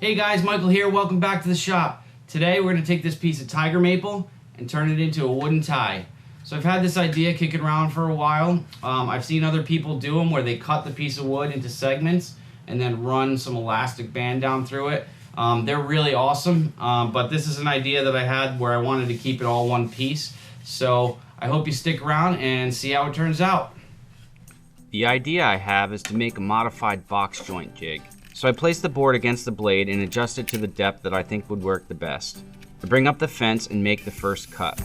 Hey guys, Michael here. Welcome back to the shop. Today we're going to take this piece of Tie-Grr maple and turn it into a wooden tie. So I've had this idea kicking around for a while. I've seen other people do them where they cut the piece of wood into segments and then run some elastic band down through it. They're really awesome, but this is an idea that I had where I wanted to keep it all one piece. So I hope you stick around and see how it turns out. The idea I have is to make a modified box joint jig. So I place the board against the blade and adjust it to the depth that I think would work the best. I bring up the fence and make the first cut.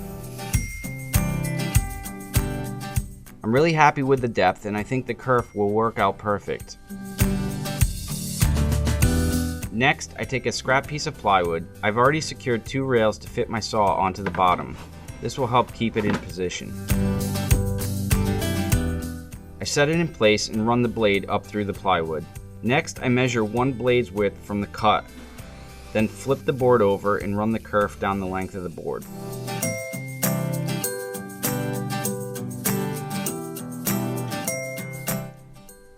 I'm really happy with the depth and I think the kerf will work out perfect. Next, I take a scrap piece of plywood. I've already secured 2 rails to fit my saw onto the bottom. This will help keep it in position. I set it in place and run the blade up through the plywood. Next, I measure 1 blade's width from the cut, then flip the board over and run the kerf down the length of the board.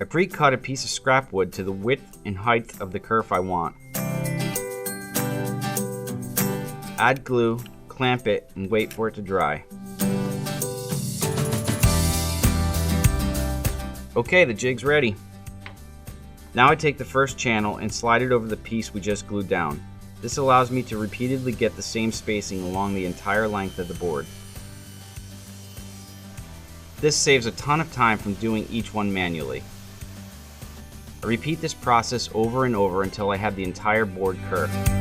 I pre-cut a piece of scrap wood to the width and height of the kerf I want. Add glue, clamp it, and wait for it to dry. Okay, the jig's ready. Now I take the first channel and slide it over the piece we just glued down. This allows me to repeatedly get the same spacing along the entire length of the board. This saves a ton of time from doing each one manually. I repeat this process over and over until I have the entire board kerfed.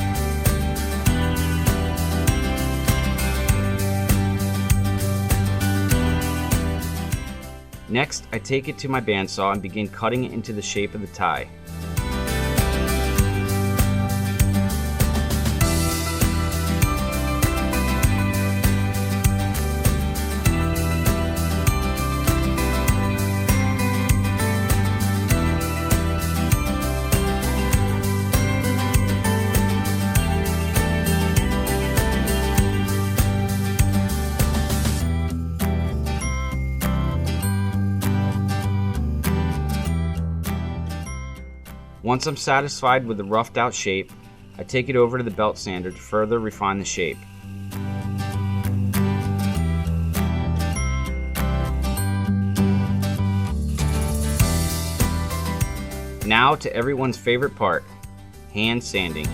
Next, I take it to my bandsaw and begin cutting it into the shape of the tie. Once I'm satisfied with the roughed out shape, I take it over to the belt sander to further refine the shape. Now to everyone's favorite part, hand sanding.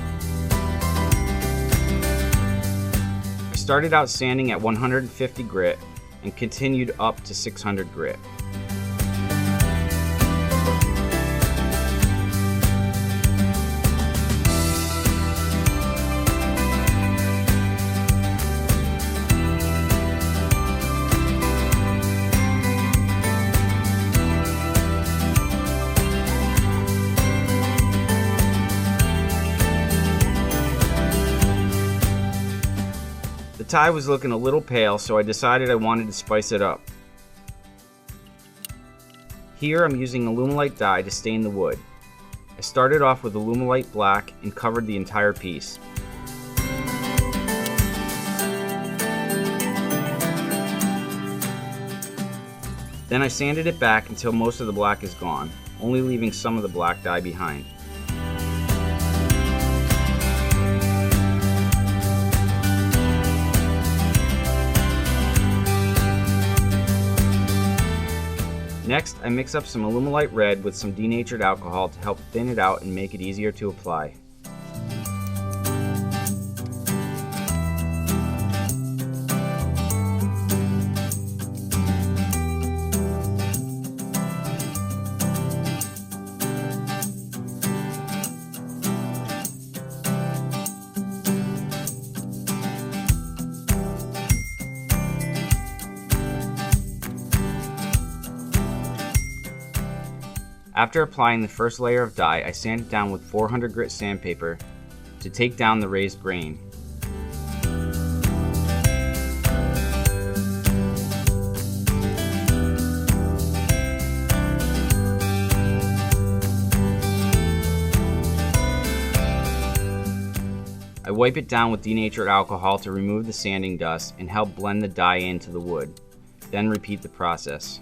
I started out sanding at 150 grit and continued up to 600 grit. The tie was looking a little pale, so I decided I wanted to spice it up. Here I'm using Alumilite dye to stain the wood. I started off with Alumilite black and covered the entire piece. Then I sanded it back until most of the black is gone, only leaving some of the black dye behind. Next, I mix up some Alumilite red with some denatured alcohol to help thin it out and make it easier to apply. After applying the first layer of dye, I sand it down with 400 grit sandpaper to take down the raised grain. I wipe it down with denatured alcohol to remove the sanding dust and help blend the dye into the wood. Then repeat the process.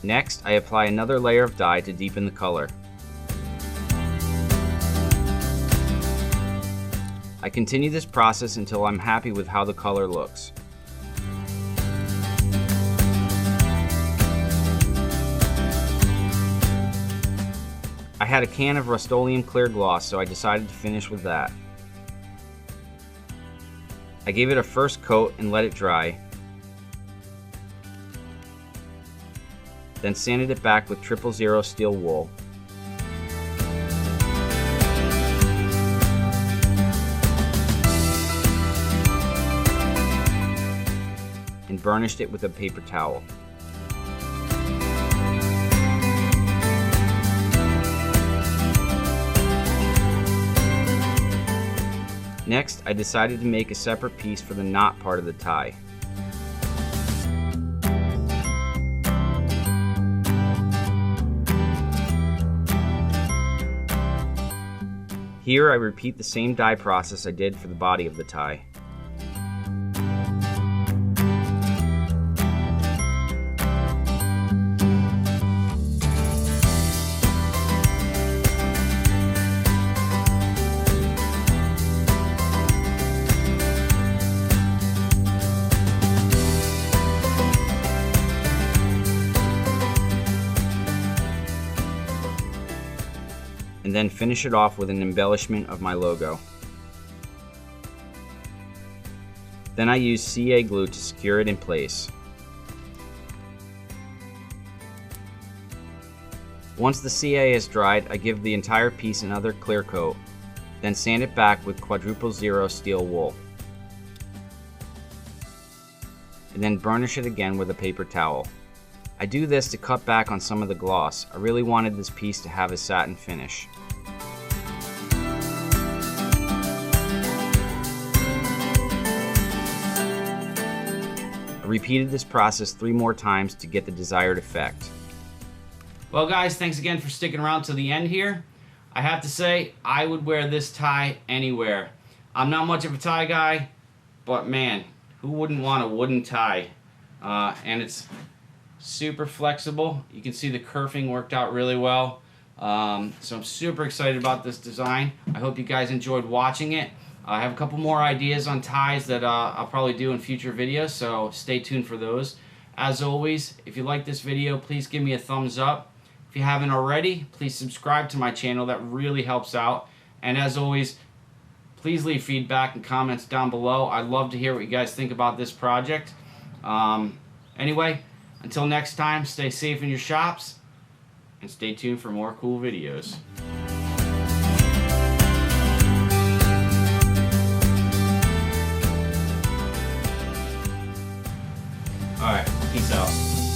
Next, I apply another layer of dye to deepen the color. I continue this process until I'm happy with how the color looks. I had a can of Rust-Oleum clear gloss, so I decided to finish with that. I gave it a first coat and let it dry, then sanded it back with 000 steel wool. And burnished it with a paper towel. Next, I decided to make a separate piece for the knot part of the tie. Here I repeat the same dye process I did for the body of the tie. And then finish it off with an embellishment of my logo. Then I use CA glue to secure it in place. Once the CA is dried, I give the entire piece another clear coat, then sand it back with 000 steel wool. And then burnish it again with a paper towel. I do this to cut back on some of the gloss. I really wanted this piece to have a satin finish. I repeated this process 3 more times to get the desired effect. Well guys, thanks again for sticking around to the end here. I have to say, I would wear this tie anywhere. I'm not much of a tie guy, but man, who wouldn't want a wooden tie? And it's super flexible. You can see the kerfing worked out really well. So I'm super excited about this design. I hope you guys enjoyed watching it. I have a couple more ideas on ties that I'll probably do in future videos, so stay tuned for those. As always, if you like this video, please give me a thumbs up. If you haven't already, please subscribe to my channel. That really helps out. And as always, please leave feedback and comments down below. I'd love to hear what you guys think about this project. Anyway, until next time, stay safe in your shops and stay tuned for more cool videos. Alright, peace out.